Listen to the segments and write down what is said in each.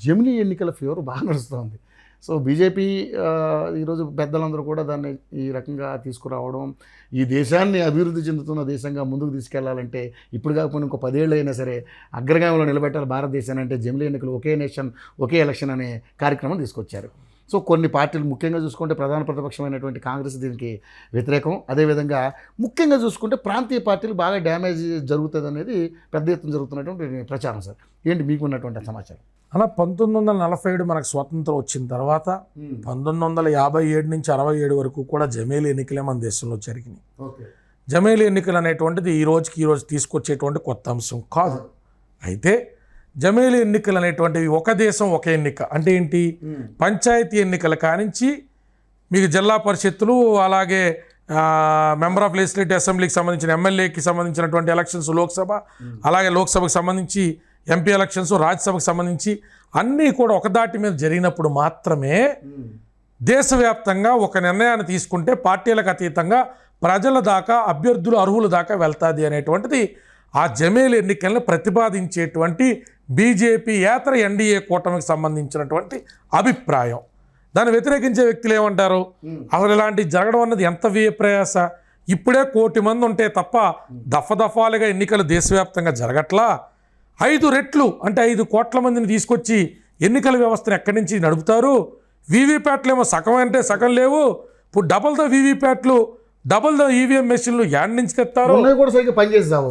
జమిలీ ఎన్నికల ఫీవర్ బాగా నడుస్తుంది. సో బీజేపీ ఈరోజు పెద్దలందరూ కూడా దాన్ని ఈ రకంగా తీసుకురావడం, ఈ దేశాన్ని అభివృద్ధి చెందుతున్న దేశంగా ముందుకు తీసుకెళ్లాలంటే ఇప్పుడు కాకపోయినా ఇంకో 10 ఏళ్ళు అయినా సరే అగ్రగామిలో నిలబెట్టాలి భారతదేశాన్ని అంటే జమిలీ ఎన్నికలు ఒకే నేషన్ ఒకే ఎలక్షన్ అనే కార్యక్రమం తీసుకొచ్చారు. సో కొన్ని పార్టీలు ముఖ్యంగా చూసుకుంటే ప్రధాన ప్రతిపక్షమైనటువంటి కాంగ్రెస్ దీనికి వ్యతిరేకం. అదేవిధంగా ముఖ్యంగా చూసుకుంటే ప్రాంతీయ పార్టీలు బాగా డ్యామేజ్ జరుగుతుంది అనేది పెద్ద ఎత్తున జరుగుతున్నటువంటి ప్రచారం. సార్ ఏంటి మీకు ఉన్నటువంటి సమాచారం? అలా 1947 మనకు స్వాతంత్రం వచ్చిన తర్వాత 1957 నుంచి 67 వరకు కూడా జమేలీ ఎన్నికలే మన దేశంలో జరిగినాయి. జమేలీ ఎన్నికలు అనేటువంటిది ఈ రోజు తీసుకొచ్చేటువంటి కొత్త అంశం కాదు. అయితే జమేలీ ఎన్నికలు అనేటువంటివి ఒక దేశం ఒక ఎన్నిక అంటే ఏంటి, పంచాయతీ ఎన్నికల కానించి మీకు జిల్లా పరిషత్తులు, అలాగే మెంబర్ ఆఫ్ లెజిస్లేటివ్ అసెంబ్లీకి సంబంధించిన ఎమ్మెల్యేకి సంబంధించినటువంటి ఎలక్షన్స్ లోక్సభ, అలాగే లోక్సభకు సంబంధించి ఎంపీ ఎలక్షన్స్, రాజ్యసభకు సంబంధించి అన్నీ కూడా ఒకదాటి మీద జరిగినప్పుడు మాత్రమే దేశవ్యాప్తంగా ఒక నిర్ణయాన్ని తీసుకుంటే పార్టీలకు అతీతంగా ప్రజల దాకా, అభ్యర్థులు అర్హుల దాకా వెళ్తాది అనేటువంటిది ఆ జమేలీ ఎన్నికలను ప్రతిపాదించేటువంటి బీజేపీ ఏతర ఎన్డీఏ కూటమికి సంబంధించినటువంటి అభిప్రాయం. దాన్ని వ్యతిరేకించే వ్యక్తులు ఏమంటారు, అసలు ఇలాంటి జరగడం అన్నది ఎంత వ్యయ ప్రయాస, ఇప్పుడే 1 కోటి మంది ఉంటే తప్ప దఫాలుగా ఎన్నికలు దేశవ్యాప్తంగా జరగట్లా, 5 రెట్లు అంటే 5 కోట్ల మందిని తీసుకొచ్చి ఎన్నికల వ్యవస్థను ఎక్కడి నుంచి నడుపుతారు, వీవీప్యాట్లు ఏమో సగం అంటే సగం లేవు, ఇప్పుడు డబుల్తో వీవీప్యాట్లు, డబుల్తో ఈవీఎం మెషిన్లు యాడ్ నుంచి తెస్తారు,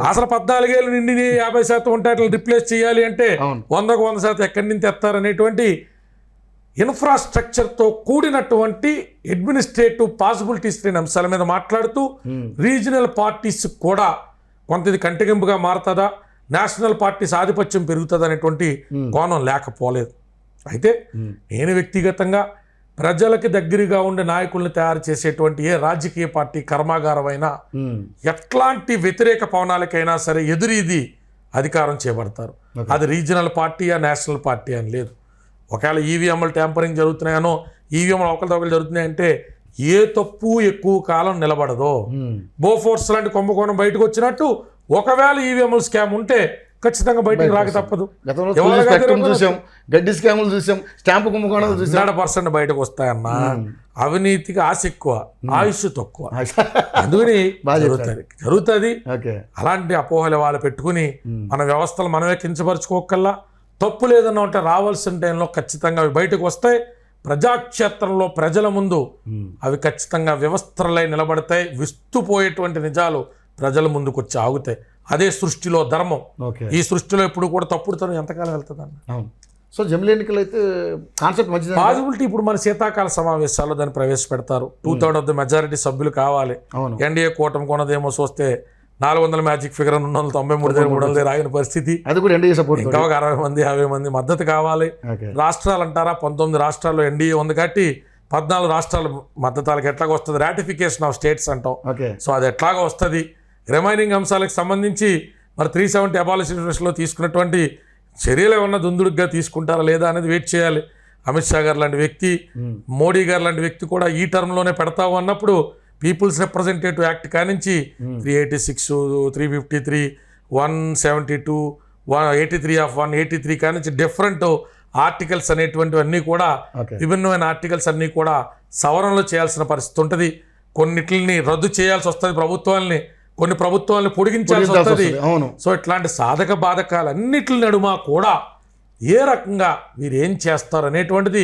అసలు 14 ఏళ్ళు నిండి 50% ఉంటే అట్లా రిప్లేస్ చేయాలి అంటే 100కు 100% ఎక్కడి నుంచి తెస్తారు అనేటువంటి ఇన్ఫ్రాస్ట్రక్చర్తో కూడినటువంటి అడ్మినిస్ట్రేటివ్ పాసిబిలిటీస్ లేని అంశాల మీద మాట్లాడుతూ రీజనల్ పార్టీస్ కూడా కొంత ఇది కంటిగింపుగా మారుతుందా, నేషనల్ పార్టీస్ ఆధిపత్యం పెరుగుతుంది అనేటువంటి కోణం లేకపోలేదు. అయితే నేను వ్యక్తిగతంగా ప్రజలకి దగ్గరగా ఉండే నాయకుల్ని తయారు చేసేటువంటి ఏ రాజకీయ పార్టీ కర్మాగారమైనా ఎట్లాంటి వ్యతిరేక పవనాలకైనా సరే ఎదురీది అధికారం చేపడతారు. అది రీజనల్ పార్టీయా నేషనల్ పార్టీ అని లేదు. ఒకవేళ ఈవీఎంలు ట్యాంపరింగ్ జరుగుతున్నాయనో, ఈవీఎంలు ఒకరిదొకరు జరుగుతున్నాయంటే ఏ తప్పు ఎక్కువ కాలం నిలబడదో. బోఫోర్స్ లాంటి కుంభకోణం బయటకు వచ్చినట్టు ఒకవేళ ఈవీఎంలు స్కామ్ ఉంటే ఖచ్చితంగా బయటకు రాక తప్పదు. గడ్డి స్కాములు చూసాం, స్టాంపు కుంభకోణాలు చూసాం. 100% బయటకు వస్తాయన్నా. అవినీతికి ఆశ ఎక్కువ, ఆయుష్ తక్కువ, అందుకని జరుగుతుంది. అలాంటి అపోహలు వాళ్ళు పెట్టుకుని మన వ్యవస్థలు మనమే కించపరుచుకోకల్లా, తప్పు లేదన్నా ఉంటే రావాల్సిన టైంలో ఖచ్చితంగా అవి బయటకు వస్తాయి. ప్రజాక్షేత్రంలో ప్రజల ముందు అవి ఖచ్చితంగా వ్యవస్థలై నిలబడతాయి. విస్తుపోయేటువంటి నిజాలు ప్రజల ముందుకు వచ్చి ఆగుతాయి. అదే సృష్టిలో ధర్మం. ఈ సృష్టిలో ఎప్పుడు కూడా తప్పుడుతనం ఎంతకాలం వెళ్తుందన్న. సో జమిలీ ఎన్నికలు అయితే కాన్సెప్ట్ మంచిది. పాజిబిలిటీ ఇప్పుడు మన శీతాకాల సమావేశాల్లో దాన్ని ప్రవేశపెడతారు. 2/3 ఆఫ్ ద మెజారిటీ సభ్యులు కావాలి. ఎన్డీఏ కూటమి కొనదేమో చూస్తే 400 మ్యాజిక్ ఫిగర్ 393 రాగిన పరిస్థితి. అది కూడా ఎన్డీఏ సపోర్ట్. ఇంకా 60 మంది 50 మంది మద్దతు కావాలి. రాష్ట్రాలు అంటారా, 19 రాష్ట్రాల్లో ఎన్డీఏ ఉంది కాబట్టి 14 రాష్ట్రాల మద్దతులకు ఎట్లాగ వస్తుంది, రాటిఫికేషన్ ఆఫ్ స్టేట్స్ అంటాం. సో అది ఎట్లాగా వస్తుంది. రిమైనింగ్ అంశాలకు సంబంధించి మరి 370 అబాలిషన్లో తీసుకున్నటువంటి చర్యలు ఏమన్నా దుందుడుగ్గా తీసుకుంటారా లేదా అనేది వెయిట్ చేయాలి. అమిత్ షా గారు లాంటి వ్యక్తి, మోడీ గారు లాంటి వ్యక్తి కూడా ఈ టర్మ్లోనే పెడతావు అన్నప్పుడు పీపుల్స్ రిప్రజెంటేటివ్ యాక్ట్ కానించి 386, 353, 172, 183 ఆఫ్ 183 కానించి డిఫరెంట్ ఆర్టికల్స్ అనేటువంటివన్నీ కూడా విభిన్నమైన ఆర్టికల్స్ అన్నీ కూడా సవరణలు చేయాల్సిన పరిస్థితి ఉంటుంది. కొన్నిటిని రద్దు చేయాల్సి వస్తుంది ప్రభుత్వాలని, కొన్ని ప్రభుత్వాలను పొడిగించాల్సి వస్తుంది. సో ఇట్లాంటి సాధక బాధకాలన్నిటి నడుమ కూడా ఏ రకంగా మీరు ఏం చేస్తారు అనేటువంటిది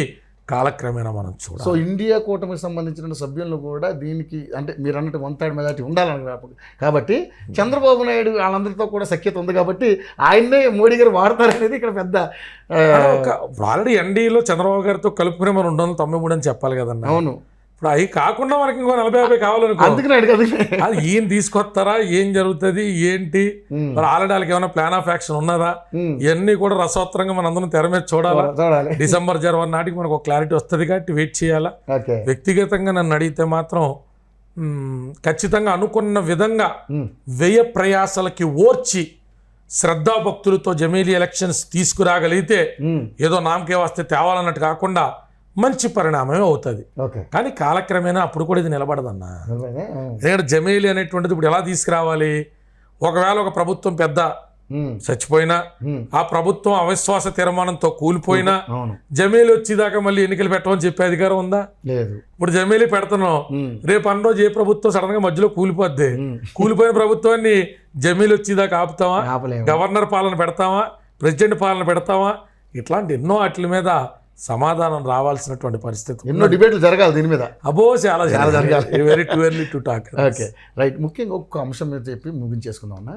కాలక్రమేణా మనం చూడాలి. సో ఇండియా కూటమికి సంబంధించిన సభ్యులను కూడా దీనికి అంటే మీరు అన్నట్టు 1/3 మెజారిటీ ఉండాలని కాబట్టి చంద్రబాబు నాయుడు వాళ్ళందరితో కూడా సఖ్యత ఉంది కాబట్టి ఆయన్నే మోడీ గారు వాడతారనేది ఇక్కడ పెద్ద ఆల్రెడీ ఎన్డీఏలో చంద్రబాబు గారితో కలుపుకునే మనం 293 అని చెప్పాలి కదన్నా. అవును. ఇప్పుడు అవి కాకుండా మనకి ఇంకో 40-50 కావాలనుకో, అది ఏం తీసుకొస్తారా, ఏం జరుగుతుంది ఏంటి, మరి ఆల్రెడీ వాళ్ళకి ఏమైనా ప్లాన్ ఆఫ్ యాక్షన్ ఉన్నదా, ఇవన్నీ కూడా రసవత్తరంగా మన అందరం తెర మీద చూడాలి. డిసెంబర్ 1 నాటికి మనకు ఒక క్లారిటీ వస్తుంది కాబట్టి వెయిట్ చేయాలా. వ్యక్తిగతంగా నన్ను అడిగితే మాత్రం ఖచ్చితంగా అనుకున్న విధంగా వ్యయ ప్రయాసాలకి ఓర్చి శ్రద్ధాభక్తులతో జమేలీ ఎలక్షన్స్ తీసుకురాగలిగితే ఏదో నామకే వస్తే తేవాలన్నట్టు కాకుండా మంచి పరిణామమే అవుతుంది. కానీ కాలక్రమేణా అప్పుడు కూడా ఇది నిలబడదన్నా. ఎందుకంటే జమేలీ అనేటువంటిది ఇప్పుడు ఎలా తీసుకురావాలి, ఒకవేళ ఒక ప్రభుత్వం పెద్ద చచ్చిపోయినా, ఆ ప్రభుత్వం అవిశ్వాస తీర్మానంతో కూలిపోయినా అవును జమేలి వచ్చేదాకా మళ్ళీ ఎన్నికలు పెట్టమని చెప్పే అధికారం ఉందా? లేదు. ఇప్పుడు జమేలి పెడుతున్నాం, రేపు అన్న రోజు ఏ ప్రభుత్వం సడన్ గా మధ్యలో కూలిపోద్ది, కూలిపోయిన ప్రభుత్వాన్ని జమేలి వచ్చేదాకా ఆపుతామా? ఆపలేము. గవర్నర్ పాలన పెడతామా? ప్రెసిడెంట్ పాలన పెడతామా? ఇట్లాంటి ఎన్నో వాటి మీద సమాధానం రావాల్సినటువంటి పరిస్థితి. ఎన్నో డిబేట్లు జరగాలి దీని మీద. అబో చాలా జరగాలి. Very to early to talk. Okay right. ముఖ్యంగా ఒక్క అంశం మీద చెప్పి ముగించేసుకుందాం అన్న.